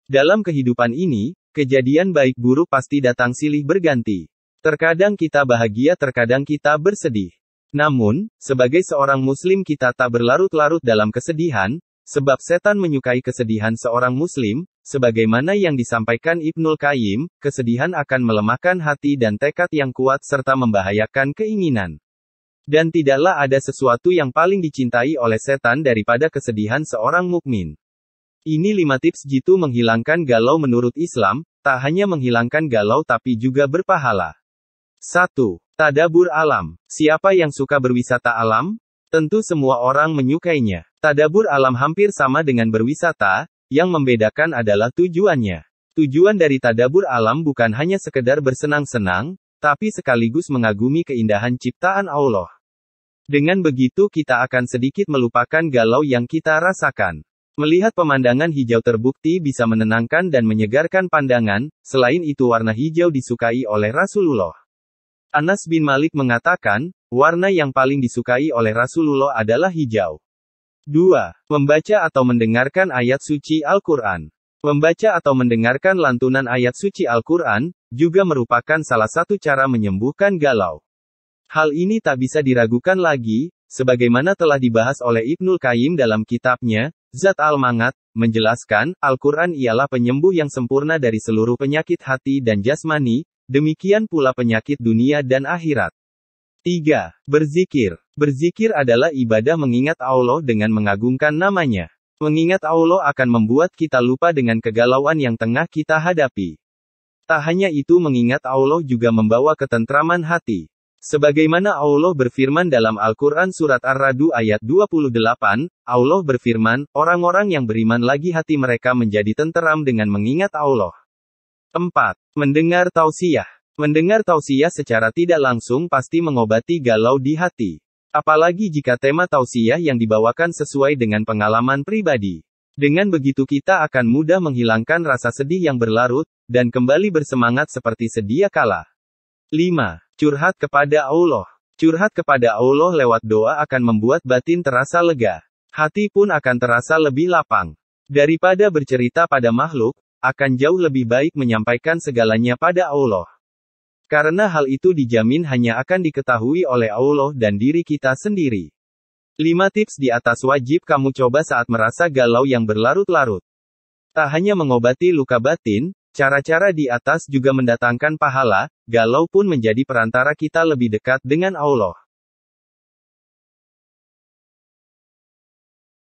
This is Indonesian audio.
Dalam kehidupan ini, kejadian baik buruk pasti datang silih berganti. Terkadang kita bahagia, terkadang kita bersedih. Namun, sebagai seorang muslim kita tak berlarut-larut dalam kesedihan, sebab setan menyukai kesedihan seorang muslim, sebagaimana yang disampaikan Ibnul Qayyim, kesedihan akan melemahkan hati dan tekad yang kuat serta membahayakan keinginan. Dan tidaklah ada sesuatu yang paling dicintai oleh setan daripada kesedihan seorang mukmin. Ini 5 tips jitu menghilangkan galau menurut Islam, tak hanya menghilangkan galau tapi juga berpahala. 1. Tadabur alam. Siapa yang suka berwisata alam? Tentu semua orang menyukainya. Tadabur alam hampir sama dengan berwisata, yang membedakan adalah tujuannya. Tujuan dari tadabur alam bukan hanya sekedar bersenang-senang, tapi sekaligus mengagumi keindahan ciptaan Allah. Dengan begitu kita akan sedikit melupakan galau yang kita rasakan. Melihat pemandangan hijau terbukti bisa menenangkan dan menyegarkan pandangan, selain itu warna hijau disukai oleh Rasulullah. Anas bin Malik mengatakan, warna yang paling disukai oleh Rasulullah adalah hijau. 2. Membaca atau mendengarkan ayat suci Al-Quran. Membaca atau mendengarkan lantunan ayat suci Al-Quran, juga merupakan salah satu cara menyembuhkan galau. Hal ini tak bisa diragukan lagi, sebagaimana telah dibahas oleh Ibnul Qayyim dalam kitabnya, Zat Al-Ma'ad, menjelaskan, Al-Quran ialah penyembuh yang sempurna dari seluruh penyakit hati dan jasmani, demikian pula penyakit dunia dan akhirat. 3. Berzikir. Berzikir adalah ibadah mengingat Allah dengan mengagungkan namanya. Mengingat Allah akan membuat kita lupa dengan kegalauan yang tengah kita hadapi. Tak hanya itu, mengingat Allah juga membawa ketentraman hati. Sebagaimana Allah berfirman dalam Al-Quran Surat Ar-Ra'd ayat 28, Allah berfirman, orang-orang yang beriman lagi hati mereka menjadi tenteram dengan mengingat Allah. 4. Mendengar tausiah. Mendengar tausiah secara tidak langsung pasti mengobati galau di hati. Apalagi jika tema tausiah yang dibawakan sesuai dengan pengalaman pribadi. Dengan begitu kita akan mudah menghilangkan rasa sedih yang berlarut, dan kembali bersemangat seperti sedia kala. 5. Curhat kepada Allah. Curhat kepada Allah lewat doa akan membuat batin terasa lega. Hati pun akan terasa lebih lapang. Daripada bercerita pada makhluk, akan jauh lebih baik menyampaikan segalanya pada Allah. Karena hal itu dijamin hanya akan diketahui oleh Allah dan diri kita sendiri. 5 tips di atas wajib kamu coba saat merasa galau yang berlarut-larut. Tak hanya mengobati luka batin, cara-cara di atas juga mendatangkan pahala, galau pun menjadi perantara kita lebih dekat dengan Allah.